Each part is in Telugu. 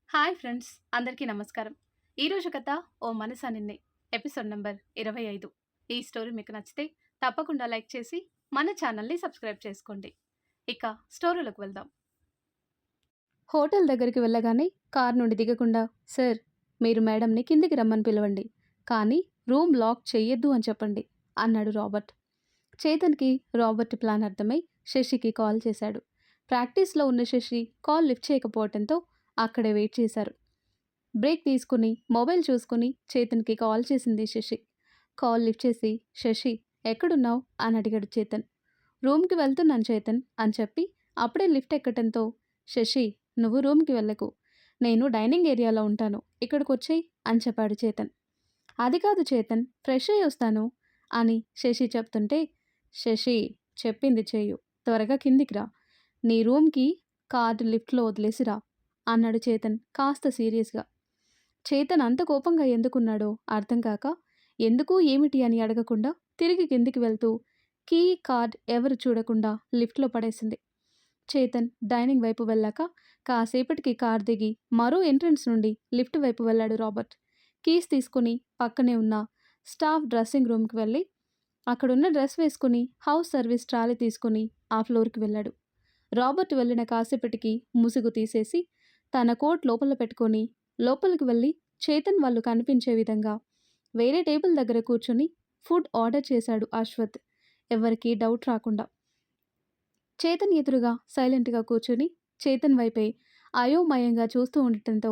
హాయ్ ఫ్రెండ్స్, అందరికీ నమస్కారం. ఈరోజు కథ ఓ మనసా నిన్నే, ఎపిసోడ్ నంబర్ 25. ఈ స్టోరీ మీకు నచ్చితే తప్పకుండా లైక్ చేసి మన ఛానల్ని సబ్స్క్రైబ్ చేసుకోండి. ఇక స్టోరీలోకి వెళ్దాం. హోటల్ దగ్గరికి వెళ్ళగానే కార్ నుండి దిగకుండా, సార్ మీరు మేడంని కిందికి రమ్మని పిలవండి, కానీ రూమ్ లాక్ చెయ్యొద్దు అని చెప్పండి అన్నాడు రాబర్ట్. చేతన్కి రాబర్ట్ ప్లాన్ అర్థమై శశికి కాల్ చేశాడు. ప్రాక్టీస్లో ఉన్న శశి కాల్ లిఫ్ట్ చేయకపోవడంతో అక్కడే వెయిట్ చేశారు. బ్రేక్ తీసుకుని మొబైల్ చూసుకుని చేతన్కి కాల్ చేసింది శశి. కాల్ లిఫ్ట్ చేసి, శశి ఎక్కడున్నావు అని అడిగాడు చేతన్. రూమ్కి వెళ్తున్నాను చేతన్ అని చెప్పి అప్పుడే లిఫ్ట్ ఎక్కడంతో, శశి నువ్వు రూమ్కి వెళ్ళకు, నేను డైనింగ్ ఏరియాలో ఉంటాను, ఇక్కడికి వచ్చేయి అని చెప్పాడు చేతన్. అది కాదు చేతన్, ఫ్రెష్ అయ్యి వస్తాను అని శశి చెప్తుంటే, శశి చెప్పింది చెయ్యు, త్వరగా కిందికి రా, నీ రూమ్కి కార్డు లిఫ్ట్లో వదిలేసిరా అన్నాడు చేతన్ కాస్త సీరియస్గా. చేతన్ అంత కోపంగా ఎందుకున్నాడో అర్థం కాక, ఎందుకు ఏమిటి అని అడగకుండా తిరిగి కిందికి వెళ్తూ కీ కార్డ్ ఎవరు చూడకుండా లిఫ్ట్లో పడేసింది. చేతన్ డైనింగ్ వైపు వెళ్ళాక కాసేపటికి కార్ దిగి మరో ఎంట్రన్స్ నుండి లిఫ్ట్ వైపు వెళ్ళాడు రాబర్ట్. కీస్ తీసుకుని పక్కనే ఉన్న స్టాఫ్ డ్రెస్సింగ్ రూమ్కి వెళ్ళి అక్కడున్న డ్రెస్ వేసుకుని హౌస్ సర్వీస్ ట్రాలీ తీసుకుని ఆ ఫ్లోర్కి వెళ్ళాడు. రాబర్ట్ వెళ్ళిన కాసేపటికి ముసుగు తీసేసి తన కోట్ లోపల పెట్టుకొని లోపలికి వెళ్ళి చేతన్ వాళ్ళు కనిపించే విధంగా వేరే టేబుల్ దగ్గర కూర్చొని ఫుడ్ ఆర్డర్ చేశాడు అశ్వత్, ఎవరికీ డౌట్ రాకుండా. చేతన్ ఎదురుగా సైలెంట్గా కూర్చొని చేతన్ వైపే అయోమయంగా చూస్తూ ఉండటంతో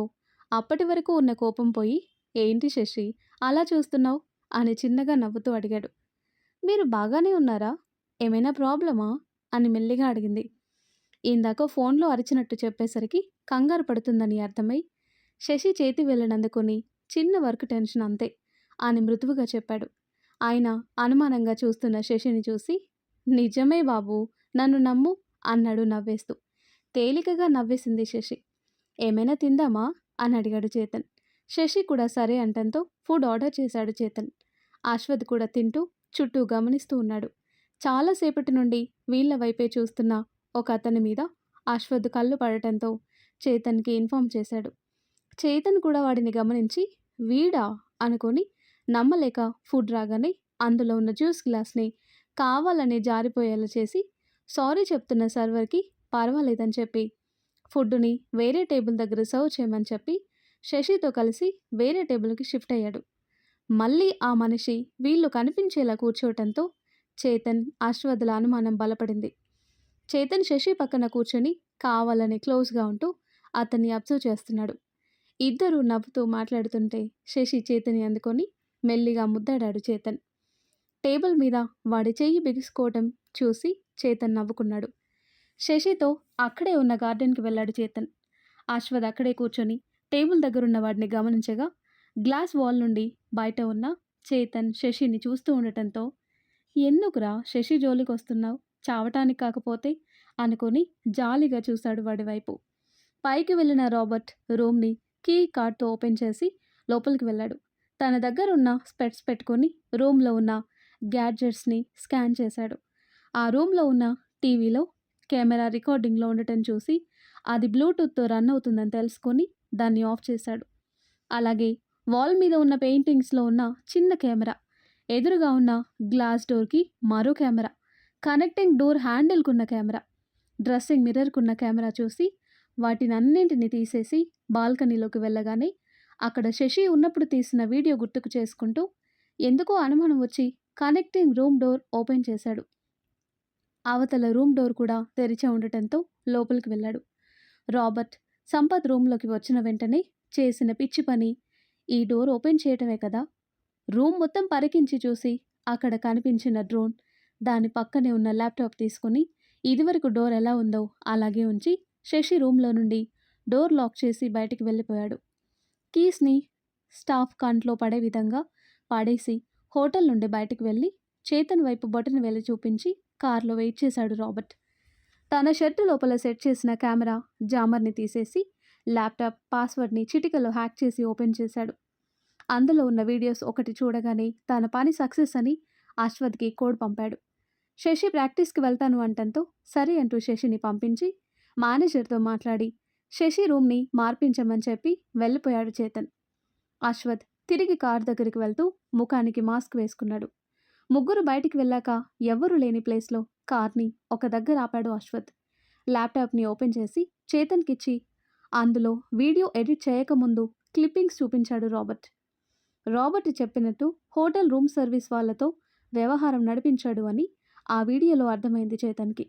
అప్పటి వరకు ఉన్న కోపం పోయి, ఏంటి శశి అలా చూస్తున్నావు అని చిన్నగా నవ్వుతూ అడిగాడు. మీరు బాగానే ఉన్నారా, ఏమైనా ప్రాబ్లమా అని మెల్లిగా అడిగింది. ఇందాక ఫోన్లో అరిచినట్టు చెప్పేసరికి కంగారు పడుతుందని అర్థమై శశి చేతి వెళ్ళనందుకొని చిన్న వర్క్ టెన్షన్ అంతే అని మృదువుగా చెప్పాడు. ఆయన అనుమానంగా చూస్తున్న శశిని చూసి, నిజమే బాబు, నన్ను నమ్ము అన్నాడు నవ్వేస్తూ. తేలికగా నవ్వేసింది శశి. ఏమైనా తిందామా అని అడిగాడు చేతన్. శశి కూడా సరే అంటంతో ఫుడ్ ఆర్డర్ చేశాడు చేతన్. అశ్వత్ కూడా తింటూ చుట్టూ గమనిస్తూ ఉన్నాడు. చాలాసేపటి నుండి వీళ్ల వైపే చూస్తున్న ఒక అతని మీద అశ్వత్ కళ్ళు పడటంతో చేతన్కి ఇన్ఫామ్ చేశాడు. చేతన్ కూడా వాడిని గమనించి వీడా అనుకొని నమ్మలేక ఫుడ్ రాగానే అందులో ఉన్న జ్యూస్ గ్లాస్ని కావాలని జారిపోయేలా చేసి సారీ చెప్తున్న సర్వర్కి పర్వాలేదని చెప్పి ఫుడ్ని వేరే టేబుల్ దగ్గర సర్వ్ చేయమని చెప్పి శశితో కలిసి వేరే టేబుల్కి షిఫ్ట్ అయ్యాడు. మళ్ళీ ఆ మనిషి వీళ్ళు కనిపించేలా కూర్చోవటంతో చేతన్ అశ్వత్ల అనుమానం బలపడింది. చేతన్ శశి పక్కన కూర్చొని కావాలని క్లోజ్గా ఉంటూ అతన్ని అబ్జర్వ్ చేస్తున్నాడు. ఇద్దరూ నవ్వుతూ మాట్లాడుతుంటే శశి చేతని అందుకొని మెల్లిగా ముద్దాడాడు చేతన్. టేబుల్ మీద వాడి చెయ్యి బిగుసుకోవటం చూసి చేతన్ నవ్వుకున్నాడు. శశితో అక్కడే ఉన్న గార్డెన్కి వెళ్ళాడు చేతన్. అశ్వత్ అక్కడే కూర్చొని టేబుల్ దగ్గరున్న వాడిని గమనించగా గ్లాస్ వాల్ నుండి బయట ఉన్న చేతన్ శశిని చూస్తూ ఉండటంతో, ఎందుకురా శశి జోలికి వస్తున్నావు, చావటానికి కాకపోతే అనుకొని జాలిగా చూశాడు వాడి వైపు. పైకి వెళ్ళిన రాబర్ట్ రూమ్ని కీ కార్డ్తో ఓపెన్ చేసి లోపలికి వెళ్ళాడు. తన దగ్గర ఉన్న స్పెట్స్ పెట్టుకొని రూమ్లో ఉన్న గ్యాడ్జెట్స్ని స్కాన్ చేశాడు. ఆ రూమ్లో ఉన్న టీవీలో కెమెరా రికార్డింగ్లో ఉండటం చూసి అది బ్లూటూత్తో రన్ అవుతుందని తెలుసుకొని దాన్ని ఆఫ్ చేశాడు. అలాగే వాల్ మీద ఉన్న పెయింటింగ్స్లో ఉన్న చిన్న కెమెరా, ఎదురుగా ఉన్న గ్లాస్ డోర్కి మరో కెమెరా, కనెక్టింగ్ డోర్ హ్యాండిల్కున్న కెమెరా, డ్రెస్సింగ్ మిర్రర్కున్న కెమెరా చూసి వాటినన్నింటినీ తీసేసి బాల్కనీలోకి వెళ్ళగానే అక్కడ శశి ఉన్నప్పుడు తీసిన వీడియో గుర్తుకు చేసుకుంటూ ఎందుకో అనుమానం వచ్చి కనెక్టింగ్ రూమ్ డోర్ ఓపెన్ చేశాడు. అవతల రూమ్ డోర్ కూడా తెరిచే ఉండటంతో లోపలికి వెళ్ళాడు. రాబర్ట్ సంపత్ రూమ్లోకి వచ్చిన వెంటనే చేసిన పిచ్చి పని ఈ డోర్ ఓపెన్ చేయటమే కదా. రూమ్ మొత్తం పరికించి చూసి అక్కడ కనిపించిన డ్రోన్, దాని పక్కనే ఉన్న ల్యాప్టాప్ తీసుకుని ఇదివరకు డోర్ ఎలా ఉందో అలాగే ఉంచి శశి రూమ్లో నుండి డోర్ లాక్ చేసి బయటికి వెళ్ళిపోయాడు. కీస్ని స్టాఫ్ కంట్లో పడే విధంగా పడేసి హోటల్ నుండి బయటికి వెళ్ళి చేతన్ వైపు బొటన వెళ్ళి చూపించి కార్లో వెయిట్ చేశాడు రాబర్ట్. తన షర్టు లోపల సెట్ చేసిన కెమెరా జామర్ని తీసేసి ల్యాప్టాప్ పాస్వర్డ్ని చిటికలో హ్యాక్ చేసి ఓపెన్ చేశాడు. అందులో ఉన్న వీడియోస్ ఒకటి చూడగానే తన పని సక్సెస్ అని అశ్వత్కి కోడ్ పంపాడు. శశి ప్రాక్టీస్కి వెళ్తాను అంటంతో సరే అంటూ శశిని పంపించి మేనేజర్తో మాట్లాడి శశి రూమ్ని మార్పించమని చెప్పి వెళ్ళిపోయాడు చేతన్. అశ్వథ్ తిరిగి కార్ దగ్గరికి వెళ్తూ ముఖానికి మాస్క్ వేసుకున్నాడు. ముగ్గురు బయటికి వెళ్ళాక ఎవ్వరూ లేని ప్లేస్లో కార్ని ఒక దగ్గర ఆపాడు అశ్వథ్. ల్యాప్టాప్ని ఓపెన్ చేసి చేతన్కిచ్చి అందులో వీడియో ఎడిట్ చేయకముందు క్లిప్పింగ్స్ చూపించాడు రాబర్ట్. రాబర్ట్ చెప్పినట్టు హోటల్ రూమ్ సర్వీస్ వాళ్ళతో వ్యవహారం నడిపించాడు అని ఆ వీడియోలో అర్థమైంది చేతన్కి.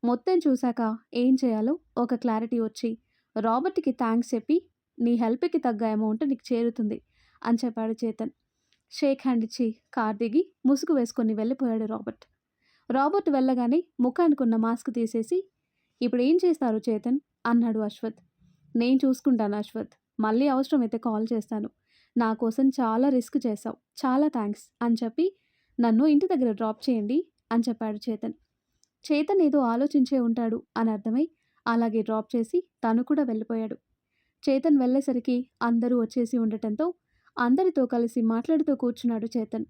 మొత్తం చూశాక ఏం చేయాలో ఒక క్లారిటీ వచ్చి రాబర్ట్కి థ్యాంక్స్ చెప్పి నీ హెల్ప్కి తగ్గ అమౌంట్ నీకు చేరుతుంది అని చెప్పాడు చేతన్. షేక్ హ్యాండ్ ఇచ్చి కార్ దిగి ముసుగు వేసుకొని వెళ్ళిపోయాడు రాబర్ట్. రాబర్ట్ వెళ్ళగానే ముఖానికున్న మాస్క్ తీసేసి ఇప్పుడు ఏం చేస్తారు చేతన్ అన్నాడు అశ్వథ్. నేను చూసుకుంటాను అశ్వథ్, మళ్ళీ అవసరమైతే కాల్ చేస్తాను. నా కోసం చాలా రిస్క్ చేశావు, చాలా థ్యాంక్స్ అని చెప్పి నన్ను ఇంటి దగ్గర డ్రాప్ చేయండి అని చెప్పాడు చేతన్. చేతన్ ఏదో ఆలోచించే ఉంటాడు అని అర్థమై అలాగే డ్రాప్ చేసి తను కూడా వెళ్ళిపోయాడు. చేతన్ వెళ్ళేసరికి అందరూ వచ్చేసి ఉండటంతో అందరితో కలిసి మాట్లాడుతూ కూర్చున్నాడు చేతన్.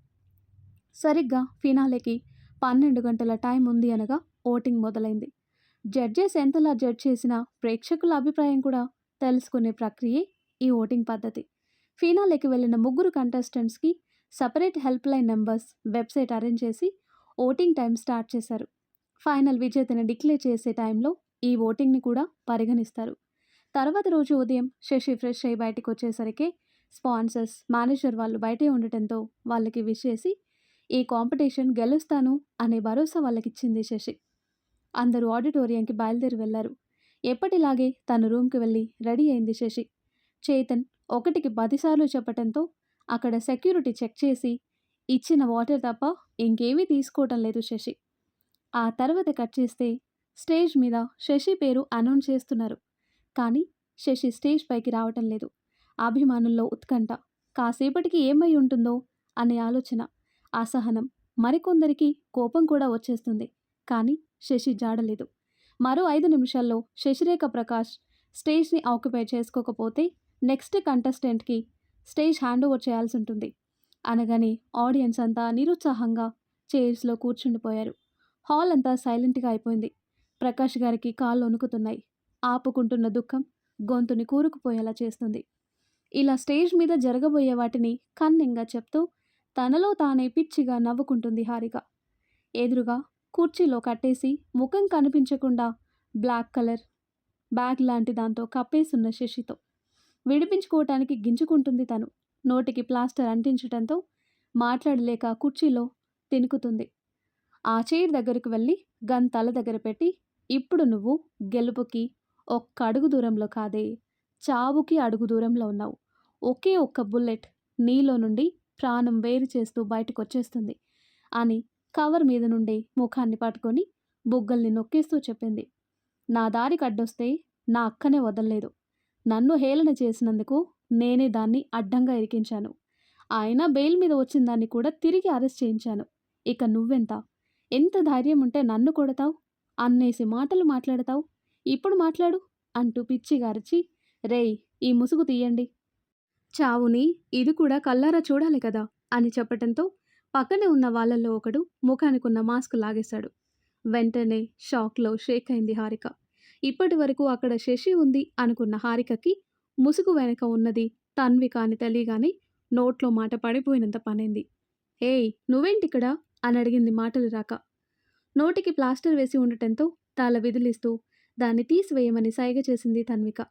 సరిగ్గా ఫినాలేకి 12 గంటల టైం ఉంది అనగా ఓటింగ్ మొదలైంది. జడ్జెస్ ఎంతలా జడ్జ్ చేసినా ప్రేక్షకుల అభిప్రాయం కూడా తెలుసుకునే ప్రక్రియే ఈ ఓటింగ్ పద్ధతి. ఫినాలేకి వెళ్ళిన ముగ్గురు కంటెస్టెంట్స్కి separate help line numbers website arrange చేసి ఓటింగ్ టైం స్టార్ట్ చేశారు. ఫైనల్ విజేతని డిక్లేర్ చేసే టైంలో ఈ ఓటింగ్ని కూడా పరిగణిస్తారు. తర్వాత రోజు ఉదయం శశి ఫ్రెష్ అయి బయటకు వచ్చేసరికి స్పాన్సర్స్, మేనేజర్ వాళ్ళు బయటే ఉండటంతో వాళ్ళకి విష్ చేసి ఈ కాంపిటీషన్ గెలుస్తాను అనే భరోసా వాళ్ళకిచ్చింది శశి. అందరూ ఆడిటోరియంకి బయలుదేరి వెళ్లారు. ఎప్పటిలాగే తన రూమ్కి వెళ్ళి రెడీ అయింది శశి. చేతన్ 1కి 10 సార్లు చెప్పటంతో అక్కడ సెక్యూరిటీ చెక్ చేసి ఇచ్చిన వాటర్ తప్ప ఇంకేమీ తీసుకోవటం లేదు శశి. ఆ తర్వాత కట్ చేస్తే స్టేజ్ మీద శశి పేరు అనౌన్స్ చేస్తున్నారు. కానీ శశి స్టేజ్ పైకి రావటం లేదు. అభిమానుల్లో ఉత్కంఠ, కాసేపటికి ఏమై ఉంటుందో అనే ఆలోచన, అసహనం, మరికొందరికి కోపం కూడా వచ్చేస్తుంది. కానీ శశి జాడలేదు. మరో 5 నిమిషాల్లో శశిరేఖ ప్రకాష్ స్టేజ్ని ఆక్యుపై చేసుకోకపోతే నెక్స్ట్ కంటెస్టెంట్కి స్టేజ్ హ్యాండ్ ఓవర్ చేయాల్సి ఉంటుంది అనగానే ఆడియన్స్ అంతా నిరుత్సాహంగా చైర్స్లో కూర్చుండిపోయారు. హాల్ అంతా సైలెంట్గా అయిపోయింది. ప్రకాష్ గారికి కాళ్ళు వణుకుతున్నాయి. ఆపుకుంటున్న దుఃఖం గొంతుని కూరుకుపోయేలా చేస్తుంది. ఇలా స్టేజ్ మీద జరగబోయే వాటిని కన్నింగా చెప్తూ తనలో తానే పిచ్చిగా నవ్వుకుంటుంది హారిక. ఎదురుగా కుర్చీలో కట్టేసి ముఖం కనిపించకుండా బ్లాక్ కలర్ బ్యాగ్ లాంటి దాంతో కప్పేసున్న శశితో విడిపించుకోవటానికి గింజుకుంటుంది తను. నోటికి ప్లాస్టర్ అంటించటంతో మాట్లాడలేక కుర్చీలో తినుకుతుంది. ఆ చైర్ దగ్గరకు వెళ్ళి గన్ తల దగ్గర పెట్టి ఇప్పుడు నువ్వు గెలుపుకి ఒక్క అడుగు దూరంలో కాదే, చావుకి అడుగు దూరంలో ఉన్నావు. ఒకే ఒక్క బుల్లెట్ నీలో నుండి ప్రాణం వేరు చేస్తూ బయటకు వచ్చేస్తుంది అని కవర్ మీద నుండి ముఖాన్ని పట్టుకొని బుగ్గల్ని నొక్కేస్తూ చెప్పింది. నా దారికి అడ్డొస్తే నా అక్కనే వదలలేదు. నన్ను హేళన చేసినందుకు నేనే దాన్ని అడ్డంగా ఇరికించాను. అయినా బెయిల్ మీద వచ్చిన దాన్ని కూడా తిరిగి అరెస్ట్ చేయించాను. ఇక నువ్వెంత, ఎంత ధైర్యం ఉంటే నన్ను కొడతావు, అన్నేసి మాటలు మాట్లాడతావు, ఇప్పుడు మాట్లాడు అంటూ పిచ్చిగా అరిచి రేయ్ ఈ ముసుగు తీయండి, చావుని ఇది కూడా కల్లారా చూడాలి కదా అని చెప్పటంతో పక్కనే ఉన్న వాళ్ళల్లో ఒకడు ముఖానికున్న మాస్క్ లాగేశాడు. వెంటనే షాక్లో షేక్ అయింది హారిక. ఇప్పటి వరకు అక్కడ శశి ఉంది అనుకున్న హారికకి ముసుగు వెనక ఉన్నది తన్వి కాని తెలియగానే నోట్లో మాట పడిపోయినంత పనైంది. ఏయ్ నువ్వేంటిక్కడ అని అడిగింది మాటలు రాక. నోటికి ప్లాస్టర్ వేసి ఉండటంతో తల విదిలిస్తూ దాన్ని తీసివేయమని సైగ చేసింది తన్విక.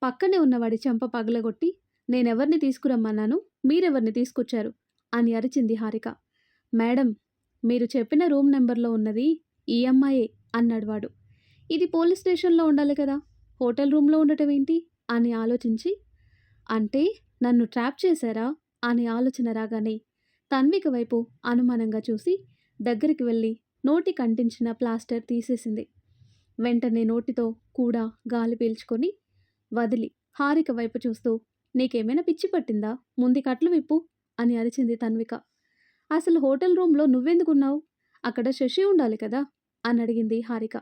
పక్కనే ఉన్నవాడి చెంప పగలగొట్టి నేనెవరిని తీసుకురమ్మన్నాను, మీరెవరిని తీసుకొచ్చారు అని అరిచింది హారిక. మేడం మీరు చెప్పిన రూమ్ నెంబర్లో ఉన్నది ఈ అమ్మాయే అన్నాడు వాడు. ఇది పోలీస్ స్టేషన్లో ఉండాలి కదా, హోటల్ రూమ్లో ఉండటం ఏంటి అని ఆలోచించి అంటే నన్ను ట్రాప్ చేశారా అని ఆలోచన రాగానే తన్విక వైపు అనుమానంగా చూసి దగ్గరికి వెళ్ళి నోటి కంటించిన ప్లాస్టర్ తీసేసింది. వెంటనే నోటితో కూడా గాలి పీల్చుకొని వదిలి హారిక వైపు చూస్తూ నీకేమైనా పిచ్చి పట్టిందా, ముందు కట్లు విప్పు అని అరిచింది తన్విక. అసలు హోటల్ రూమ్లో నువ్వెందుకున్నావు, అక్కడ శశి ఉండాలి కదా అని అడిగింది హారిక.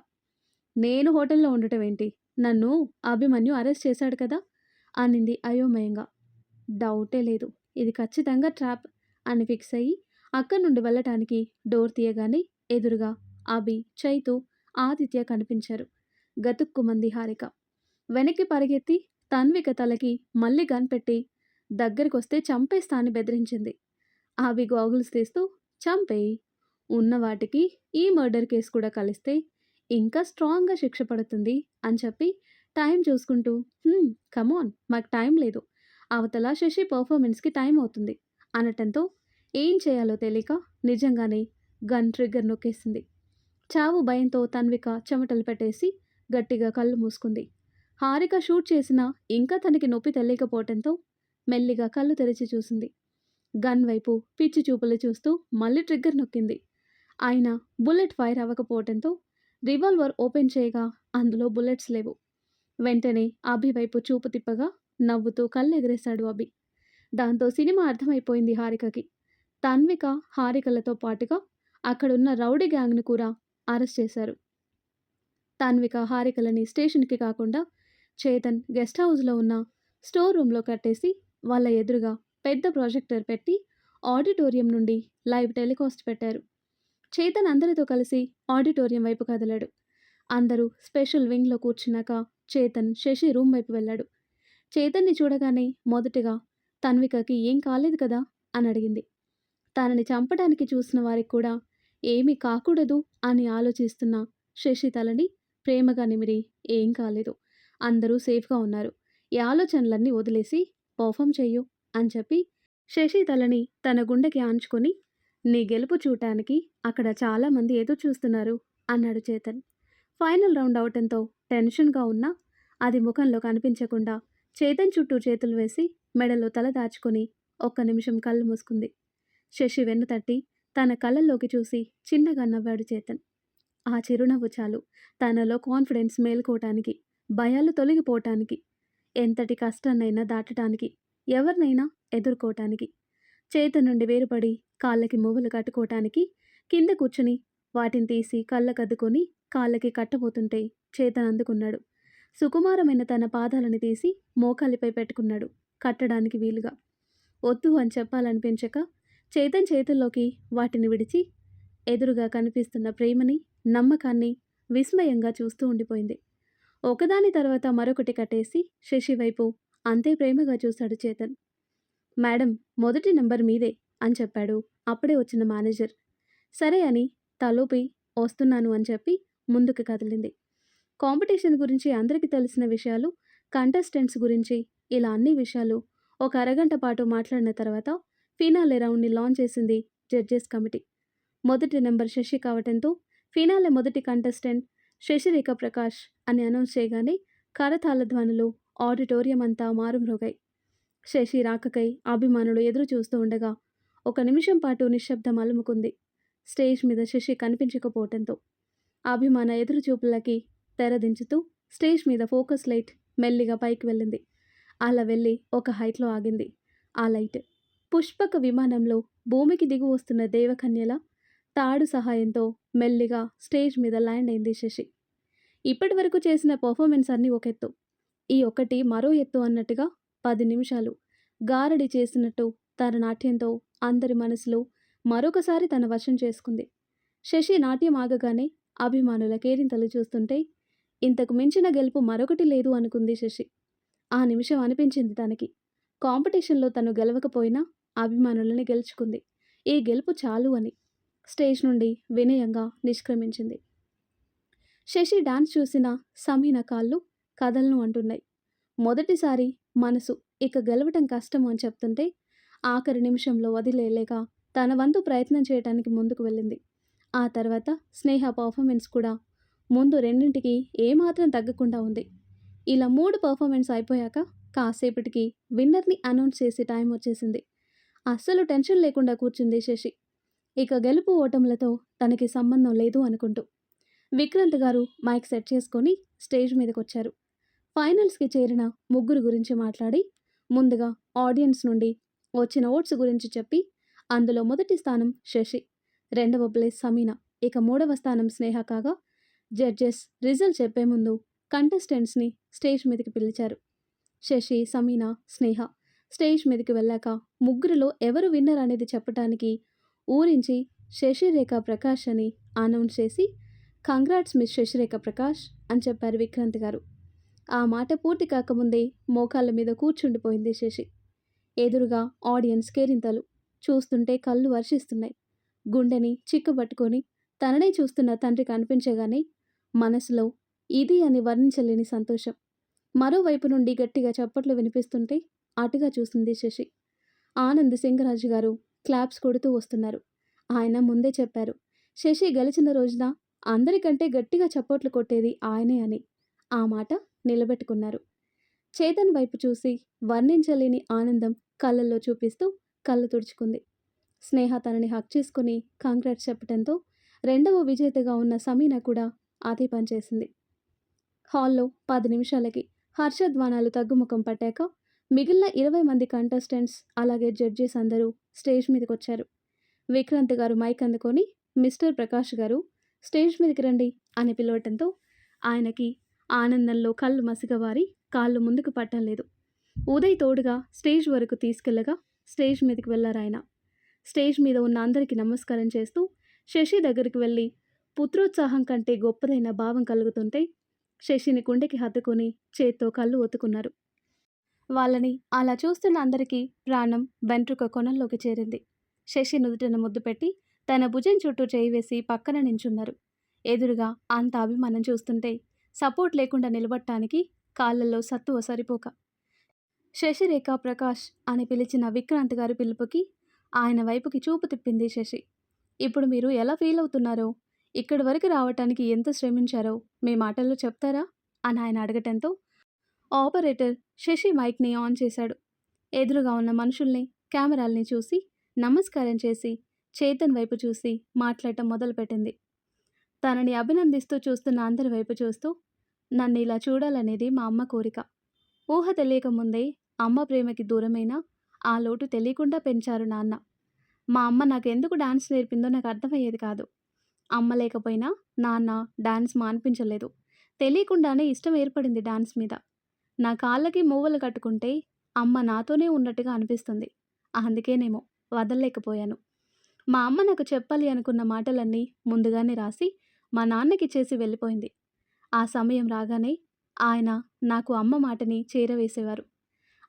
నేను హోటల్లో ఉండటం ఏంటి, నన్ను అభిమన్యు అరెస్ట్ చేశాడు కదా అనింది అయోమయంగా. డౌటే లేదు, ఇది ఖచ్చితంగా ట్రాప్ అని ఫిక్స్ అయ్యి అక్కడి నుండి వెళ్ళటానికి డోర్ తీయగానే ఎదురుగా అభి, చైతు, ఆదిత్య కనిపించారు. గతుక్కుమంది హారిక. వెనక్కి పరిగెత్తి తన్విక తలకి మళ్ళీ గన్ పెట్టి దగ్గరికొస్తే చంపేస్తా అని బెదిరించింది. అవి గోగుల్స్ తీస్తూ చంపేయి. ఉన్న వాటికి ఈ మర్డర్ కేసు కూడా కలిస్తే ఇంకా స్ట్రాంగ్‌గా శిక్ష పడుతుంది అని చెప్పి టైం చూసుకుంటూ కమాన్ మాకు టైం లేదు. అవతల శశి పర్ఫార్మెన్స్‌కి టైం అవుతుంది అనటంతో ఏం చేయాలో తెలియక నిజంగానే గన్ ట్రిగ్గర్ నొక్కేసింది. చావు భయంతో తన్విక చెమటలు పెట్టేసి గట్టిగా కళ్ళు మూసుకుంది. హారిక షూట్ చేసినా ఇంకా తనకి నొప్పి తెలియకపోవటంతో మెల్లిగా కళ్ళు తెరిచి చూసింది. గన్ వైపు పిచ్చి చూపులు చూస్తూ మళ్ళీ ట్రిగ్గర్ నొక్కింది. అయినా బుల్లెట్ ఫైర్ అవ్వకపోవటంతో రివాల్వర్ ఓపెన్ చేయగా అందులో బుల్లెట్స్ లేవు. వెంటనే అభి వైపు చూపు తిప్పగా నవ్వుతూ కళ్ళెగరేశాడు అభి. దాంతో సినిమా అర్థమైపోయింది హారికకి. తన్విక, హారికలతో పాటుగా అక్కడున్న రౌడీ గ్యాంగ్‌ను కూడా అరెస్ట్ చేశారు. తన్విక, హారికలని స్టేషన్‌కి కాకుండా చేతన్ గెస్ట్ హౌస్‌లో ఉన్న స్టోర్ రూమ్‌లో కట్టేసి వాళ్ళ ఎదురుగా పెద్ద ప్రొజెక్టర్ పెట్టి ఆడిటోరియం నుండి లైవ్ టెలికాస్ట్ పెట్టారు. చేతన్ అందరితో కలిసి ఆడిటోరియం వైపు కదిలాడు. అందరూ స్పెషల్ వింగ్‌లో కూర్చున్నాక చేతన్ శశి రూమ్ వైపు వెళ్ళాడు. చేతన్‌ని చూడగానే మొదటగా తన్వికకి ఏం కాలేదు కదా అని అడిగింది. తనని చంపడానికి చూసిన వారికి కూడా ఏమీ కాకూడదు అని ఆలోచిస్తున్న శశి తలని ప్రేమగా నిమిరి ఏం కాలేదు, అందరూ సేఫ్గా ఉన్నారు, ఈ ఆలోచనలన్నీ వదిలేసి పర్ఫామ్ చెయ్యు అని చెప్పి శశి తలని తన గుండెకి ఆంచుకొని నీ గెలుపు చూడటానికి అక్కడ చాలామంది ఎదురు చూస్తున్నారు అన్నాడు చేతన్. ఫైనల్ రౌండ్ అవటంతో టెన్షన్గా ఉన్నా అది ముఖంలో కనిపించకుండా చేతన్ చుట్టూ చేతులు వేసి మెడలో తల దాచుకొని ఒక్క నిమిషం కళ్ళు మూసుకుంది. శశి వెన్ను తట్టి తన కళ్ళల్లోకి చూసి చిన్నగా నవ్వాడు చేతన్. ఆ చిరునవ్వు చాలు తనలో కాన్ఫిడెన్స్ మేలుకోవటానికి, భయాలు తొలగిపోవటానికి, ఎంతటి కష్టాన్నైనా దాటటానికి, ఎవరినైనా ఎదుర్కోవటానికి. చేతన్ నుండి వేరుపడి కాళ్ళకి మువ్వలు కట్టుకోవటానికి కింద కూర్చుని వాటిని తీసి కళ్ళకద్దుకొని కాళ్ళకి కట్టబోతుంటే చేతన్ అందుకున్నాడు. సుకుమారమైన తన పాదాలని తీసి మోకాలిపై పెట్టుకున్నాడు కట్టడానికి వీలుగా. వద్దు అని చెప్పాలనిపించక చేతన్ చేతుల్లోకి వాటిని విడిచి ఎదురుగా కనిపిస్తున్న ప్రేమని, నమ్మకాన్ని విస్మయంగా చూస్తూ ఉండిపోయింది. ఒకదాని తర్వాత మరొకటి కట్టేసి శశి వైపు అంతే ప్రేమగా చూశాడు చేతన్. మేడం, మొదటి నంబర్ మీదే అని చెప్పాడు అప్పుడే వచ్చిన మేనేజర్. సరే అని తలూపి వస్తున్నాను అని చెప్పి ముందుకు కదిలింది. కాంపిటీషన్ గురించి అందరికీ తెలిసిన విషయాలు, కంటెస్టెంట్స్ గురించి ఇలా అన్ని విషయాలు ఒక అరగంట పాటు మాట్లాడిన తర్వాత ఫినాలే రౌండ్ని లాంచ్ చేసింది జడ్జెస్ కమిటీ. మొదటి నెంబర్ శశి కావటంతో ఫినాలే మొదటి కంటెస్టెంట్ శశిరేఖ ప్రకాష్ అని అనౌన్స్ చేయగానే కరతాళ ధ్వనులు ఆడిటోరియం అంతా మారుమ్రోగాయి. శశి రాకకై అభిమానులు ఎదురు చూస్తూ ఉండగా ఒక నిమిషం పాటు నిశ్శబ్దం అలుముకుంది. స్టేజ్ మీద శశి కనిపించకపోవటంతో అభిమాన ఎదురుచూపులకి తెరదించుతూ స్టేజ్ మీద ఫోకస్ లైట్ మెల్లిగా పైకి వెళ్ళింది. అలా వెళ్ళి ఒక హైట్లో ఆగింది. ఆ లైట్ పుష్పక విమానంలో భూమికి దిగు వస్తున్న దేవకన్యల తాడు సహాయంతో మెల్లిగా స్టేజ్ మీద ల్యాండ్ అయింది శశి. ఇప్పటి వరకు చేసిన పర్ఫార్మెన్స్ అన్నీ ఒక ఎత్తు, ఈ ఒక్కటి మరో ఎత్తు అన్నట్టుగా 10 నిమిషాలు గారడి చేసినట్టు తన నాట్యంతో అందరి మనసులో మరొకసారి తన వశం చేసుకుంది. శశి నాట్యం ఆగగానే అభిమానుల కేరింతలు చూస్తుంటే ఇంతకు మించిన గెలుపు మరొకటి లేదు అనుకుంది శశి. ఆ నిమిషం అనిపించింది తనకి కాంపిటీషన్లో తను గెలవకపోయినా అభిమానులని గెలుచుకుంది, ఈ గెలుపు చాలు అని. స్టేజ్ నుండి వినయంగా నిష్క్రమించింది. శశి డాన్స్ చూసిన సమీన కాళ్ళు కదలను అంటున్నాయి. మొదటిసారి మనసు ఇక గెలవటం కష్టం అని చెప్తుంటే ఆఖరి నిమిషంలో వదిలేలేక తన వంతు ప్రయత్నం చేయడానికి ముందుకు వెళ్ళింది. ఆ తర్వాత స్నేహ పర్ఫార్మెన్స్ కూడా ముందు రెండింటికి ఏమాత్రం తగ్గకుండా ఉంది. ఇలా 3 పర్ఫార్మెన్స్ అయిపోయాక కాసేపటికి విన్నర్ని అనౌన్స్ చేసే టైం వచ్చేసింది. అస్సలు టెన్షన్ లేకుండా కూర్చుంది శశి, ఇక గెలుపు ఓటములతో తనకి సంబంధం లేదు అనుకుంటూ. విక్రాంత్ గారు మైక్ సెట్ చేసుకొని స్టేజ్ మీదకి వచ్చారు. ఫైనల్స్కి చేరిన ముగ్గురు గురించి మాట్లాడి ముందుగా ఆడియన్స్ నుండి వచ్చిన ఓట్స్ గురించి చెప్పి అందులో మొదటి స్థానం శశి, రెండవ ప్లేస్ సమీన, ఇక మూడవ స్థానం స్నేహ కాగా జడ్జెస్ రిజల్ట్ చెప్పే ముందు కంటెస్టెంట్స్ని స్టేజ్ మీదకి పిలిచారు. శశి, సమీన, స్నేహ స్టేజ్ మీదకి వెళ్ళాక ముగ్గురిలో ఎవరు విన్నర్ అనేది చెప్పడానికి ఊరించి శశిరేఖ ప్రకాష్ అని అనౌన్స్ చేసి కంగ్రాట్స్ మిస్ శశిరేఖ ప్రకాష్ అని చెప్పారు విక్రాంత్ గారు. ఆ మాట పూర్తి కాకముందే మోకాళ్ళ మీద కూర్చుండిపోయింది శశి. ఎదురుగా ఆడియన్స్ కేరింతలు. చూస్తుంటే కళ్ళు వర్షిస్తున్నాయి. గుండెని చిక్కబట్టుకొని తననే చూస్తున్న తండ్రి కనిపించగానే మనసులో ఇది అని వర్ణించలేని సంతోషం. మరోవైపు నుండి గట్టిగా చప్పట్లు వినిపిస్తుంటే అటుగా చూసింది శశి. ఆనంద్ సింగరాజు గారు క్లాప్స్ కొడుతూ వస్తున్నారు. ఆయన ముందే చెప్పారు, శశి గెలిచిన రోజున అందరికంటే గట్టిగా చప్పట్లు కొట్టేది ఆయనే అని. ఆ మాట నిలబెట్టుకున్నారు. చేతన్ వైపు చూసి వర్ణించలేని ఆనందం కళ్ళల్లో చూపిస్తూ కళ్ళు తుడుచుకుంది. స్నేహ తనని హక్ చేసుకుని కాంగ్రాట్స్ చెప్పడంతో రెండవ విజేతగా ఉన్న సమీనా కూడా అదే పనిచేసింది. హాల్లో 10 నిమిషాలకి హర్షధ్వానాలు తగ్గుముఖం పట్టాక మిగిలిన 20 మంది కంటెస్టెంట్స్ అలాగే జడ్జెస్ అందరూ స్టేజ్ మీదకొచ్చారు. విక్రాంత్ గారు మైక్ అందుకొని మిస్టర్ ప్రకాష్ గారు స్టేజ్ మీదకి రండి అని పిలవటంతో ఆయనకి ఆనందంలో కళ్ళు మసిగవారి కాళ్ళు ముందుకు పట్టలేదు. ఉదయ్ తోడుగా స్టేజ్ వరకు తీసుకెళ్లగా స్టేజ్ మీదకి వెళ్లారాయన. స్టేజ్ మీద ఉన్న అందరికీ నమస్కారం చేస్తూ శశి దగ్గరికి వెళ్ళి పుత్రోత్సాహం కంటే గొప్పదైన భావం కలుగుతుంటే శశిని గుండెకి హత్తుకొని చేత్తో కళ్ళు ఒత్తుకున్నారు. వాళ్ళని అలా చూస్తున్న అందరికీ ప్రాణం వెంట్రుక కొనల్లోకి చేరింది. శశి నుదుటిన ముద్దు పెట్టి తన భుజం చుట్టూ చేయి వేసి పక్కన నించున్నారు. ఎదురుగా అంత అభిమానం చూస్తుంటే సపోర్ట్ లేకుండా నిలబడటానికి కాళ్ళల్లో సత్తువ సరిపోక శశిరేఖ ప్రకాష్ అని పిలిచిన విక్రాంత్ గారి పిలుపుకి ఆయన వైపుకి చూపు తిప్పింది శశి. ఇప్పుడు మీరు ఎలా ఫీల్ అవుతున్నారో, ఇక్కడి వరకు రావటానికి ఎంత శ్రమించారో మీ మాటల్లో చెప్తారా అని ఆయన అడగటంతో ఆపరేటర్ శశి మైక్ని ఆన్ చేశాడు. ఎదురుగా ఉన్న మనుషుల్ని కెమెరాల్ని చూసి నమస్కారం చేసి చేతన్ వైపు చూసి మాట్లాడటం మొదలుపెట్టింది. తనని అభినందిస్తూ చూస్తున్న అందరి వైపు చూస్తూ, నన్ను ఇలా చూడాలనేది మా అమ్మ కోరిక. ఊహ తెలియకముందే అమ్మ ప్రేమకి దూరమైన ఆ లోటు తెలియకుండా పెంచారు నాన్న. మా అమ్మ నాకెందుకు డాన్స్ నేర్పిందో నాకు అర్థమయ్యేది కాదు. అమ్మ లేకపోయినా నాన్న డాన్స్ మాన్పించలేదు. తెలియకుండానే ఇష్టం ఏర్పడింది డాన్స్ మీద. నా కాళ్ళకి మూవలు కట్టుకుంటే అమ్మ నాతోనే ఉన్నట్టుగా అనిపిస్తుంది. అందుకేనేమో వదలలేకపోయాను. మా అమ్మ నాకు చెప్పాలి అనుకున్న మాటలన్నీ ముందుగానే రాసి మా నాన్నకి చేసి వెళ్ళిపోయింది. ఆ సమయం రాగానే ఆయన నాకు అమ్మ మాటని చేరవేసేవారు.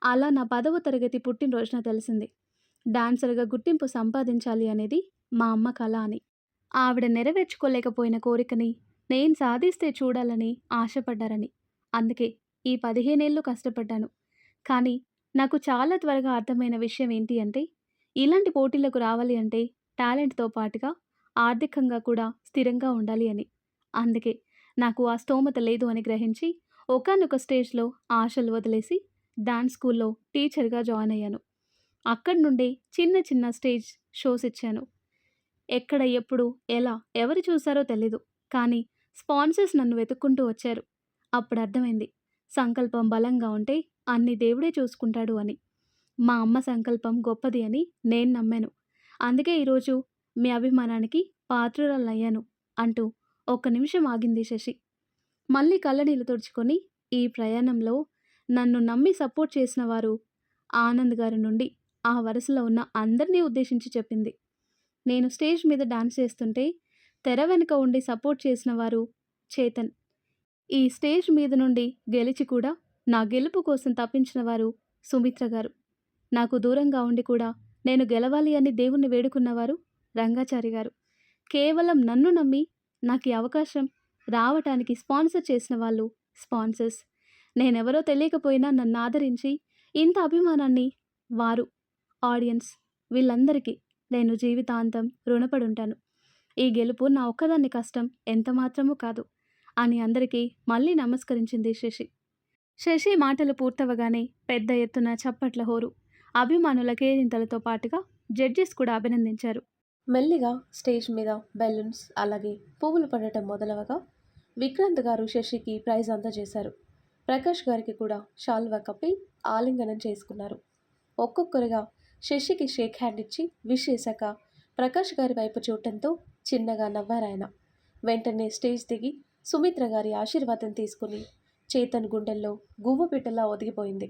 అలా నా 10వ తరగతి పుట్టినరోజున తెలిసింది, డాన్సర్గా గుర్తింపు సంపాదించాలి అనేది మా అమ్మ కల అని. ఆవిడ నెరవేర్చుకోలేకపోయిన కోరికని నేను సాధిస్తే చూడాలని ఆశపడ్డారని. అందుకే ఈ 15 ఏళ్ళు కష్టపడ్డాను. కానీ నాకు చాలా త్వరగా అర్థమైన విషయం ఏంటి అంటే, ఇలాంటి పోటీలకు రావాలి అంటే టాలెంట్తో పాటుగా ఆర్థికంగా కూడా స్థిరంగా ఉండాలి అని. అందుకే నాకు ఆ స్తోమత లేదు అని గ్రహించి ఒకానొక స్టేజ్లో ఆశలు వదిలేసి డాన్స్ స్కూల్లో టీచర్గా జాయిన్ అయ్యాను. అక్కడి నుండి చిన్న చిన్న స్టేజ్ షోస్ ఇచ్చాను. ఎక్కడ ఎప్పుడు ఎలా ఎవరు చూశారో తెలీదు, కానీ స్పాన్సర్స్ నన్ను వెతుక్కుంటూ వచ్చారు. అప్పుడు అర్థమైంది, సంకల్పం బలంగా ఉంటే అన్ని దేవుడే చూసుకుంటాడు అని. మా అమ్మ సంకల్పం గొప్పది అని నేను నమ్మాను. అందుకే ఈరోజు మీ అభిమానానికి పాత్రురాలయ్యాను అంటూ ఒక్క నిమిషం ఆగింది శశి. మళ్ళీ కళ్ళనీళ్ళు తుడుచుకొని ఈ ప్రయాణంలో నన్ను నమ్మి సపోర్ట్ చేసిన వారు ఆనంద్ గారి నుండి ఆ వరుసలో ఉన్న అందరినీ ఉద్దేశించి చెప్పింది. నేను స్టేజ్ మీద డాన్స్ చేస్తుంటే తెర వెనుక ఉండి సపోర్ట్ చేసిన వారు చేతన్. ఈ స్టేజ్ మీద నుండి గెలిచి కూడా నా గెలుపు కోసం తప్పించిన వారు సుమిత్ర గారు. నాకు దూరంగా ఉండి కూడా నేను గెలవాలి అని దేవుణ్ణి వేడుకున్నవారు రంగాచారి గారు. కేవలం నన్ను నమ్మి నాకు ఈ అవకాశం రావటానికి స్పాన్సర్ చేసిన వాళ్ళు స్పాన్సర్స్. నేనెవరో తెలియకపోయినా నన్ను ఆదరించి ఇంత అభిమానాన్ని వారు ఆడియన్స్, వీళ్ళందరికీ నేను జీవితాంతం రుణపడి ఉంటాను. ఈ గెలుపు నా ఒక్కదాన్ని కష్టం ఎంత మాత్రమూ కాదు అని అందరికీ మళ్ళీ నమస్కరించింది శశి. శశి మాటలు పూర్తవగానే పెద్ద ఎత్తున చప్పట్ల హోరు. అభిమానుల కేరింతలతో పాటుగా జడ్జెస్ కూడా అభినందించారు. మెల్లిగా స్టేజ్ మీద బెలూన్స్ అలాగే పువ్వులు పడటం మొదలవగా విక్రాంత్ గారు శశికి ప్రైజ్ అందజేశారు. ప్రకాష్ గారికి కూడా షాల్వా కప్పి ఆలింగనం చేసుకున్నారు. ఒక్కొక్కరుగా శశికి షేక్ హ్యాండ్ ఇచ్చి విష్ చేశాక ప్రకాష్ గారి వైపు చూడటంతో చిన్నగా నవ్వారాయన. వెంటనే స్టేజ్ దిగి సుమిత్ర గారి ఆశీర్వాదం తీసుకుని చేతన్ గుండెల్లో గువ్వపిట్టలా ఒదిగిపోయింది.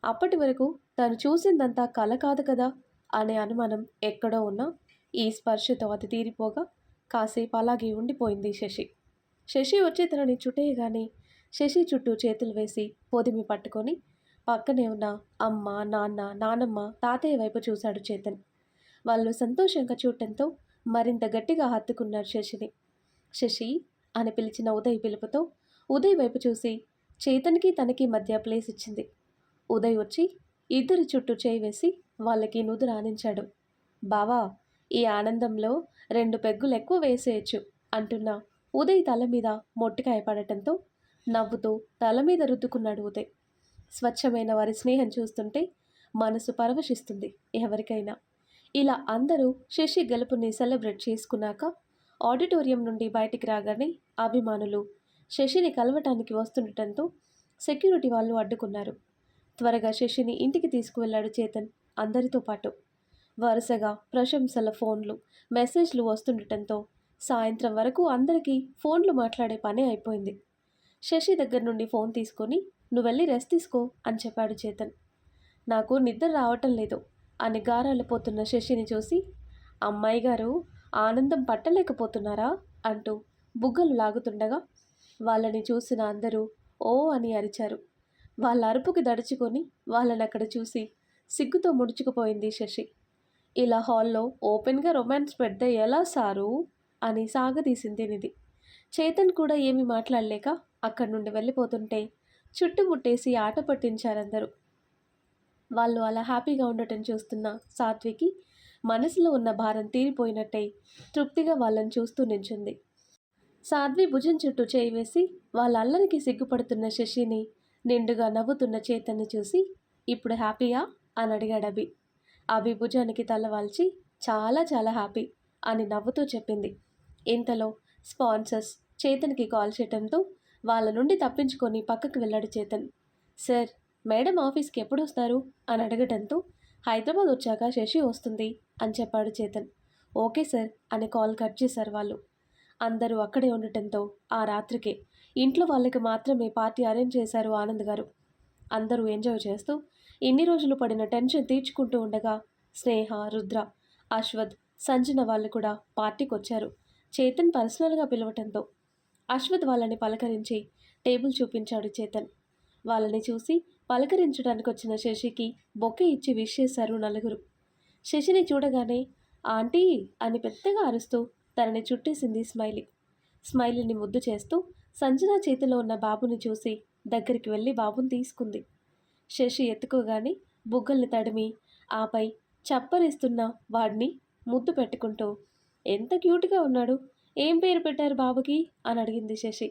అప్పటి వరకు తను చూసిందంతా కల కాదు కదా అనే అనుమానం ఎక్కడో ఉన్నా ఈ స్పర్శతో అది తీరిపోగా కాసేపు అలాగే ఉండిపోయింది శశి. శశి వచ్చి తనని చుట్టేయగానే శశి చుట్టూ చేతులు వేసి పొదిమి పట్టుకొని పక్కనే ఉన్న అమ్మ, నాన్న, నానమ్మ, తాతయ్య వైపు చూశాడు చేతన్. వాళ్ళు సంతోషంగా చూడటంతో మరింత గట్టిగా హత్తుకున్నాడు శశిని. శశి అని పిలిచిన ఉదయ్ పిలుపుతో ఉదయ్ వైపు చూసి చేతన్కి తనకి మధ్య ప్లేస్ ఇచ్చింది. ఉదయ్ వచ్చి ఇద్దరి చుట్టూ చేయి వేసి వాళ్ళకి నుదురు ఆనించాడు. బావా, ఈ ఆనందంలో 2 పెగ్గులు ఎక్కువ వేసేయచ్చు అంటున్న ఉదయ్ తల మీద మొట్టికాయ పడటంతో నవ్వుతూ తల మీద రుద్దుకున్నాడు ఉదయ్. స్వచ్ఛమైన వారి స్నేహం చూస్తుంటే మనసు పరవశిస్తుంది ఎవరికైనా. ఇలా అందరూ శశి గెలుపుని సెలబ్రేట్ చేసుకున్నాక ఆడిటోరియం నుండి బయటికి రాగానే అభిమానులు శశిని కలవటానికి వస్తుండటంతో సెక్యూరిటీ వాళ్ళు అడ్డుకున్నారు. త్వరగా శశిని ఇంటికి తీసుకువెళ్ళాడు చేతన్ అందరితో పాటు. వరుసగా ప్రశంసల ఫోన్లు, మెసేజ్లు వస్తుండటంతో సాయంత్రం వరకు అందరికీ ఫోన్లు మాట్లాడే పనే అయిపోయింది. శశి దగ్గర నుండి ఫోన్ తీసుకొని నువ్వెళ్ళి రెస్ట్ తీసుకో అని చెప్పాడు చేతన్. నాకు నిద్ర రావటం లేదు అని గారాలపోతున్న శశిని చూసి అమ్మాయి గారు ఆనందం పట్టలేకపోతున్నారా అంటూ బుగ్గలు లాగుతుండగా వాళ్ళని చూసిన అందరూ ఓ అని అరిచారు. వాళ్ళ అరుపుకి దడుచుకొని వాళ్ళని అక్కడ చూసి సిగ్గుతో ముడుచుకుపోయింది శశి. ఇలా హాల్లో ఓపెన్గా రొమాన్స్ పెడితే ఎలా సారు అని సాగదీసింది నిధి. చేతన్ కూడా ఏమీ మాట్లాడలేక అక్కడి నుండి వెళ్ళిపోతుంటే చుట్టుముట్టేసి ఆట పట్టించారందరూ. వాళ్ళు అలా హ్యాపీగా ఉండటం చూస్తున్న సాత్వికి మనసులో ఉన్న భారం తీరిపోయినట్టయి తృప్తిగా వాళ్ళని చూస్తూ నించుంది. సాధ్వి భుజం చుట్టూ చేయి వేసి వాళ్ళ అల్లరికి సిగ్గుపడుతున్న శశిని, నిండుగా నవ్వుతున్న చేతన్ని చూసి ఇప్పుడు హ్యాపీయా అని అడిగాడు అభి. అభి భుజానికి తలవాల్చి చాలా చాలా హ్యాపీ అని నవ్వుతూ చెప్పింది. ఇంతలో స్పాన్సర్స్ చేతన్కి కాల్ చేయడంతో వాళ్ళ నుండి తప్పించుకొని పక్కకు వెళ్ళాడు చేతన్. సార్, మేడం ఆఫీస్కి ఎప్పుడు వస్తారు అని అడగటంతో హైదరాబాద్ వచ్చాక శశి వస్తుంది అని చెప్పాడు చేతన్. ఓకే సార్ అని కాల్ కట్ చేశారు వాళ్ళు. అందరూ అక్కడే ఉండటంతో ఆ రాత్రికే ఇంట్లో వాళ్ళకి మాత్రమే పార్టీ అరేంజ్ చేశారు ఆనంద్ గారు. అందరూ ఎంజాయ్ చేస్తూ ఇన్ని రోజులు పడిన టెన్షన్ తీర్చుకుంటూ ఉండగా స్నేహ, రుద్ర, అశ్వథ్, సంజన వాళ్ళు కూడా పార్టీకి వచ్చారు. చేతన్ పర్సనల్గా పిలవటంతో అశ్వథ్ వాళ్ళని పలకరించి టేబుల్ చూపించాడు చేతన్. వాళ్ళని చూసి పలకరించడానికి వచ్చిన శశికి బొకే ఇచ్చి విష్ చేశారు నలుగురు. శశిని చూడగానే ఆంటీ అని పెద్దగా అరుస్తూ తనని చుట్టేసింది స్మైలీ. స్మైలీని ముద్దు చేస్తూ సంజన చేతిలో ఉన్న బాబుని చూసి దగ్గరికి వెళ్ళి బాబుని తీసుకుంది. శశి ఎత్తుకోగానే బుగ్గల్ని తడిమి ఆపై చప్పరిస్తున్న వాడిని ముద్దు పెట్టుకుంటూ ఎంత క్యూట్గా ఉన్నాడు, ఏం పేరు పెట్టారు బాబుకి అని అడిగింది శశి.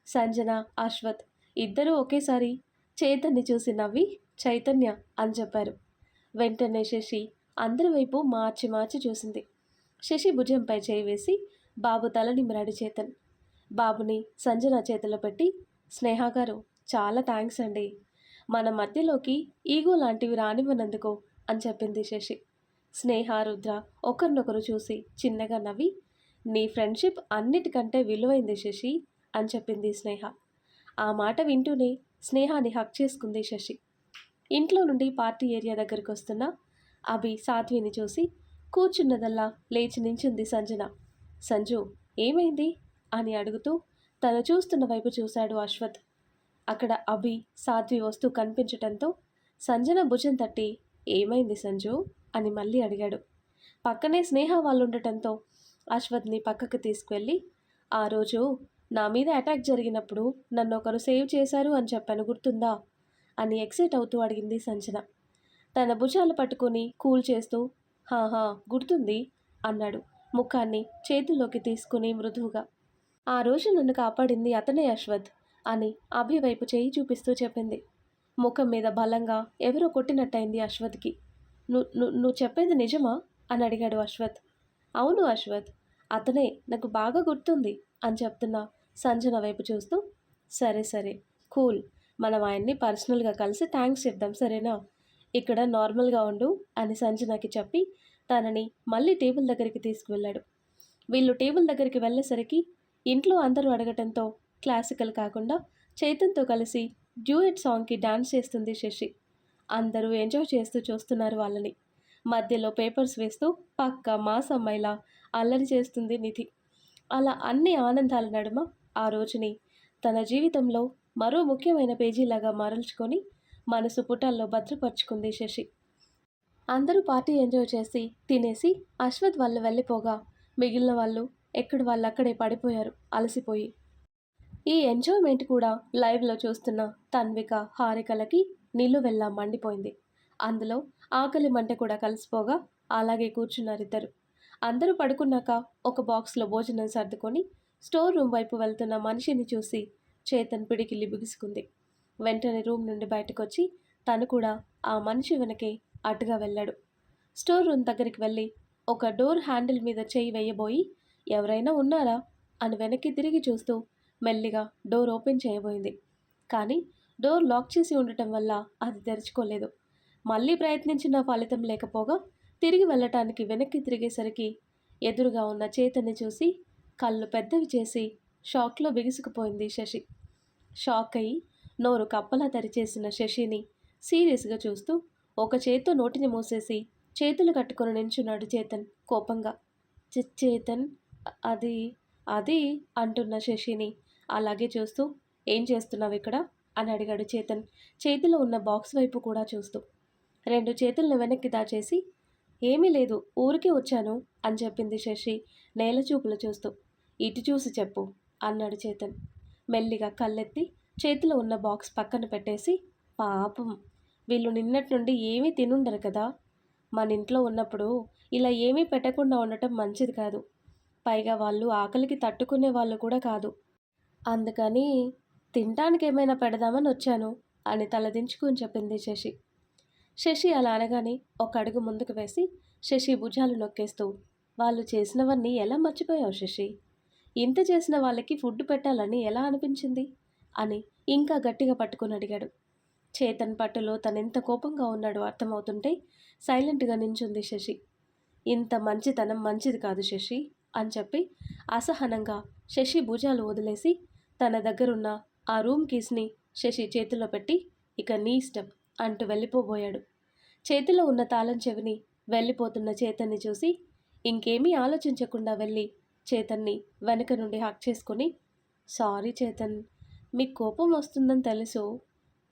సంజన, అశ్వథ్ ఇద్దరూ ఒకేసారి చైతన్యని చూసి నవ్వి చైతన్య అని చెప్పారు. వెంటనే శశి అందరి వైపు మార్చి మార్చి చూసింది. శశి భుజంపై చేయి వేసి బాబు తల నిమిరాడు చేతన్. బాబుని సంజన చేతిలో పెట్టి స్నేహ గారు చాలా థ్యాంక్స్ అండి, మన మధ్యలోకి ఈగో లాంటివి రానివ్వనందుకు అని చెప్పింది శశి. స్నేహ, రుద్ర ఒకరినొకరు చూసి చిన్నగా నవ్వి నీ ఫ్రెండ్షిప్ అన్నిటికంటే విలువైంది శశి అని చెప్పింది స్నేహ. ఆ మాట వింటూనే స్నేహాన్ని హక్ చేసుకుంది శశి. ఇంట్లో నుండి పార్టీ ఏరియా దగ్గరికి వస్తున్న అభి, సాధ్విని చూసి కూర్చున్నదల్లా లేచి నించుంది సంజన. సంజు ఏమైంది అని అడుగుతూ తను చూస్తున్న వైపు చూశాడు అశ్వథ్. అక్కడ అభి, సాధ్వి వస్తూ కనిపించటంతో సంజన భుజం తట్టి ఏమైంది సంజు అని మళ్ళీ అడిగాడు. పక్కనే స్నేహ వాళ్ళు ఉండటంతో అశ్వథ్ని పక్కకు తీసుకువెళ్ళి ఆ రోజు నా మీద అటాక్ జరిగినప్పుడు నన్ను ఒకరు సేవ్ చేశారు అని చెప్పాను గుర్తుందా అని ఎక్సైట్ అవుతూ అడిగింది సంజన. తన భుజాలు పట్టుకొని కూల్ చేస్తూ హాహా గుర్తుంది అన్నాడు ముఖాన్ని చేతుల్లోకి తీసుకుని మృదువుగా. ఆ రోజు నన్ను కాపాడింది అతనే అశ్వథ్ అని అభి వైపు చేయి చూపిస్తూ చెప్పింది. ముఖం మీద బలంగా ఎవరో కొట్టినట్టయింది అశ్వథ్కి. నువ్వు చెప్పేది నిజమా అని అడిగాడు అశ్వథ్. అవును అశ్వథ్, అతనే, నాకు బాగా గుర్తుంది అని చెప్తున్నా సంజన వైపు చూస్తూ సరే సరే కూల్, మనం ఆయన్ని పర్సనల్గా కలిసి థ్యాంక్స్ చెప్దాం సరేనా, ఇక్కడ నార్మల్గా ఉండు అని సంజనకి చెప్పి తనని మళ్ళీ టేబుల్ దగ్గరికి తీసుకువెళ్ళాడు. వీళ్ళు టేబుల్ దగ్గరికి వెళ్ళేసరికి ఇంట్లో అందరూ అడగటంతో క్లాసికల్ కాకుండా చైతన్తో కలిసి డ్యూయట్ సాంగ్కి డాన్స్ చేస్తుంది శశి. అందరూ ఎంజాయ్ చేస్తూ చూస్తున్నారు వాళ్ళని. మధ్యలో పేపర్స్ వేస్తూ పక్క మాస్ అమ్మాయిలా అల్లరి చేస్తుంది నిధి. అలా అన్ని ఆనందాల నడుమ ఆ రోజుని తన జీవితంలో మరో ముఖ్యమైన పేజీలాగా మరల్చుకొని మనసు పుటాల్లో భద్రపరుచుకుంది శశి. అందరూ పార్టీ ఎంజాయ్ చేసి తినేసి అశ్వథ్ వాళ్ళు వెళ్ళిపోగా మిగిలిన వాళ్ళు ఎక్కడి వాళ్ళు అక్కడే పడిపోయారు అలసిపోయి. ఈ ఎంజాయ్మెంట్ కూడా లైవ్లో చూస్తున్న తన్విక, హారికలకి నిలువెల్లా మండిపోయింది. అందులో ఆకలి మంట కూడా కలిసిపోగా అలాగే కూర్చున్నారిద్దరు. అందరూ పడుకున్నాక ఒక బాక్స్లో భోజనం సర్దుకొని స్టోర్ రూమ్ వైపు వెళ్తున్న మనిషిని చూసి చేతన్ పిడికిలి బిగుసుకుంది. వెంటనే రూమ్ నుండి బయటకొచ్చి తను కూడా ఆ మనిషి వెనకే అటుగా వెళ్ళాడు. స్టోర్ రూమ్ దగ్గరికి వెళ్ళి ఒక డోర్ హ్యాండిల్ మీద చేయి వేయబోయి ఎవరైనా ఉన్నారా అని వెనక్కి తిరిగి చూస్తూ మెల్లిగా డోర్ ఓపెన్ చేయబోయింది. కానీ డోర్ లాక్ చేసి ఉండటం వల్ల అది తెరుచుకోలేదు. మళ్ళీ ప్రయత్నించిన ఫలితం లేకపోగా తిరిగి వెళ్ళటానికి వెనక్కి తిరిగేసరికి ఎదురుగా ఉన్న చేతన్ని చూసి కళ్ళు పెద్దవి చేసి షాక్లో బిగుసుకుపోయింది శశి. షాక్ అయి నోరు కప్పలా తెరిచేసిన శశిని సీరియస్గా చూస్తూ ఒక చేత్తో నోటిని మూసేసి చేతులు కట్టుకొని నించున్నాడు చేతన్ కోపంగా. చేతన్ అది అది అంటున్న శశిని అలాగే చూస్తూ ఏం చేస్తున్నావు ఇక్కడ అని అడిగాడు చేతన్ చేతిలో ఉన్న బాక్స్ వైపు కూడా చూస్తూ. 2 చేతులను వెనక్కి దాచేసి ఏమీ లేదు ఊరికే వచ్చాను అని చెప్పింది శశి నేల చూపులు చూస్తూ. ఇటు చూసి చెప్పు అన్నాడు చేతన్ మెల్లిగా కళ్ళెత్తి చేతిలో ఉన్న బాక్స్ పక్కన పెట్టేసి. పాపం వీళ్ళు నిన్నటి నుండి ఏమీ తినుండరు కదా. మన ఇంట్లో ఉన్నప్పుడు ఇలా ఏమీ పెట్టకుండా ఉండటం మంచిది కాదు. పైగా వాళ్ళు ఆకలికి తట్టుకునే వాళ్ళు కూడా కాదు. అందుకని తినటానికి ఏమైనా పెడదామని వచ్చాను అని తలదించుకుని చెప్పింది శశి. శశి అలా అనగానే ఒక అడుగు ముందుకు వేసి శశి భుజాలు నొక్కేస్తూ వాళ్ళు చేసినవన్నీ ఎలా మర్చిపోయావు శశి? ఇంత చేసిన వాళ్ళకి ఫుడ్ పెట్టాలని ఎలా అనిపించింది అని ఇంకా గట్టిగా పట్టుకుని అడిగాడు. చేతన్ పట్టులో తనెంత కోపంగా ఉన్నాడో అర్థమవుతుంటే సైలెంట్గా నించుంది శశి. ఇంత మంచితనం మంచిది కాదు శశి అని చెప్పి అసహనంగా శశి భుజాలు వదిలేసి తన దగ్గరున్న ఆ రూమ్ కీస్ని శశి చేతిలో పెట్టి ఇక నీ ఇష్టం అంటూ వెళ్ళిపోబోయాడు. చేతిలో ఉన్న తాళం చెవిని వెళ్ళిపోతున్న చేతన్ని చూసి ఇంకేమీ ఆలోచించకుండా వెళ్ళి చేతన్ని వెనక నుండి హక్ చేసుకొని సారీ చేతన్, మీకు కోపం వస్తుందని తెలుసు,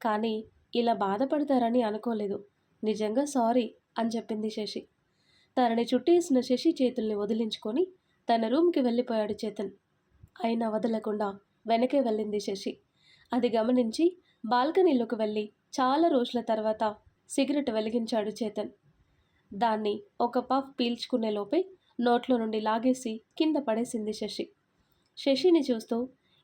కానీ ఇలా బాధపడతారని అనుకోలేదు, నిజంగా సారీ అని చెప్పింది శశి. తనని చుట్టేసిన శశి చేతుల్ని వదిలించుకొని తన రూమ్కి వెళ్ళిపోయాడు చేతన్. అయినా వదలకుండా వెనకే వెళ్ళింది శశి. అది గమనించి బాల్కనీలోకి వెళ్ళి చాలా రోజుల తర్వాత సిగరెట్ వెలిగించాడు చేతన్. దాన్ని ఒక పఫ్ పీల్చుకునే లోపే నోట్లో నుండి లాగేసి కింద పడేసింది శశి. శశిని చూస్తూ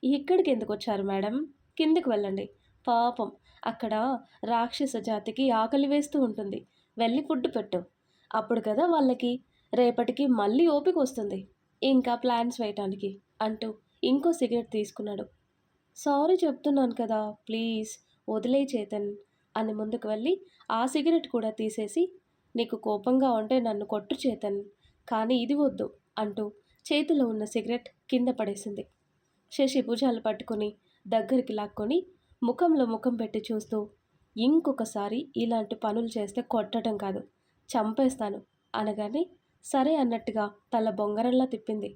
ఇక్కడికి ఎందుకు వచ్చారు మేడం, కిందకు వెళ్ళండి, పాపం అక్కడ రాక్షస జాతికి ఆకలి వేస్తూ ఉంటుంది, వెళ్ళి ఫుడ్ పెట్టు, అప్పుడు కదా వాళ్ళకి రేపటికి మళ్ళీ ఓపిక వస్తుంది ఇంకా ప్లాన్స్ వేయటానికి అంటూ ఇంకో సిగరెట్ తీసుకున్నాడు. సారీ చెప్తున్నాను కదా ప్లీజ్ వదిలే చేతన్ అని ముందుకు వెళ్ళి ఆ సిగరెట్ కూడా తీసేసి నీకు కోపంగా ఉంటే నన్ను కొట్టు చేతన్, కానీ ఇది వద్దు అంటూ చేతిలో ఉన్న సిగరెట్ కింద పడేసింది. శశి భుజాలు పట్టుకుని దగ్గరికి లాక్కొని ముఖంలో ముఖం పెట్టి చూస్తూ ఇంకొకసారి ఇలాంటి పనులు చేస్తే కొట్టడం కాదు చంపేస్తాను అనగానే సరే అన్నట్టుగా తల బొంగరంలా తిప్పింది.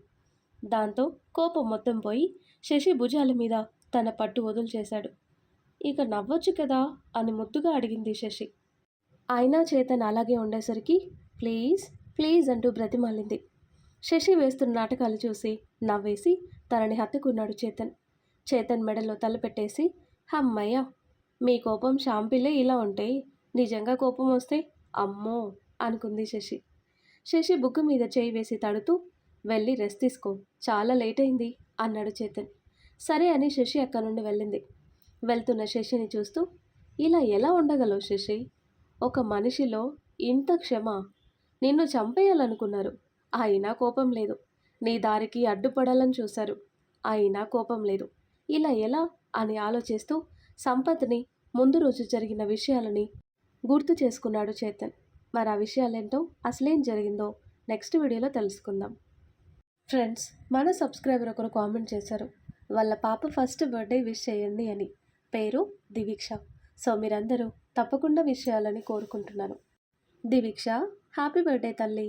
దాంతో కోపం మొత్తం పోయి శశి భుజాల మీద తన పట్టు వదులు చేశాడు. ఇక నవ్వొచ్చు కదా అని ముద్దుగా అడిగింది శశి. అయినా చేతన్ అలాగే ఉండేసరికి ప్లీజ్ ప్లీజ్ అంటూ బ్రతిమాలింది. శశి వేస్తున్న నాటకాలు చూసి నవ్వేసి తనని హత్తుకున్నాడు చేతన్. చేతన్ మెడలో తల పెట్టేసి అమ్మయ్య మీ కోపం షాంపిలే ఇలా ఉంటే నిజంగా కోపం వస్తే అమ్మో అనుకుంది శశి. శశి బుగ్గ మీద చేయి వేసి తడుతూ వెళ్ళి రెస్ట్ తీసుకో, చాలా లేట్ అయింది అన్నాడు చేతన్. సరే అని శశి అక్కడి నుండి వెళ్ళింది. వెళ్తున్న శశిని చూస్తూ ఇలా ఎలా ఉండగలవు శశి, ఒక మనిషిలో ఇంత క్షమ, నిన్ను చంపేయాలనుకున్నారు అయినా కోపం లేదు, నీ దారికి అడ్డుపడాలని చూశారు అయినా కోపం లేదు, ఇలా ఎలా అని ఆలోచిస్తూ సంపత్ని ముందు రోజు జరిగిన విషయాలని గుర్తు చేసుకున్నాడు చేతన్. మరి ఆ విషయాలేంటో అసలేం జరిగిందో నెక్స్ట్ వీడియోలో తెలుసుకుందాం. ఫ్రెండ్స్, మన సబ్స్క్రైబర్ ఒకరు కామెంట్ చేశారు వాళ్ళ పాప ఫస్ట్ బర్త్డే విష్ చేయండి అని. పేరు దివీక్ష. సో మీరందరూ తప్పకుండా విష్ చేయాలని కోరుకుంటున్నాను. దివీక్ష, హ్యాపీ బర్త్డే తల్లి,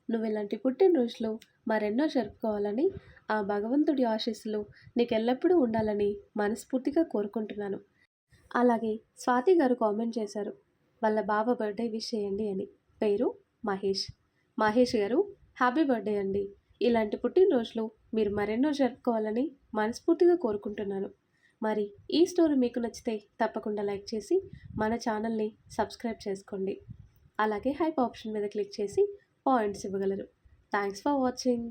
నువ్వు ఇలాంటి పుట్టినరోజులు మరెన్నో జరుపుకోవాలని, ఆ భగవంతుడి ఆశీస్సులు నీకెల్లప్పుడూ ఉండాలని మనస్ఫూర్తిగా కోరుకుంటున్నాను. అలాగే స్వాతి గారు కామెంట్ చేశారు, వాళ్ళ బావ బర్త్డే విష్ చేయండి అని. పేరు మహేష్. మహేష్ గారు, హ్యాపీ బర్త్డే అండి. ఇలాంటి పుట్టినరోజులు మీరు మరెన్నో జరుపుకోవాలని మనస్ఫూర్తిగా కోరుకుంటున్నాను. మరి ఈ స్టోరీ మీకు నచ్చితే తప్పకుండా లైక్ చేసి మన ఛానల్ని సబ్స్క్రైబ్ చేసుకోండి. అలాగే హైప్ ఆప్షన్ మీద క్లిక్ చేసి పాయింట్స్ ఇవ్వగలరు. Thanks for watching.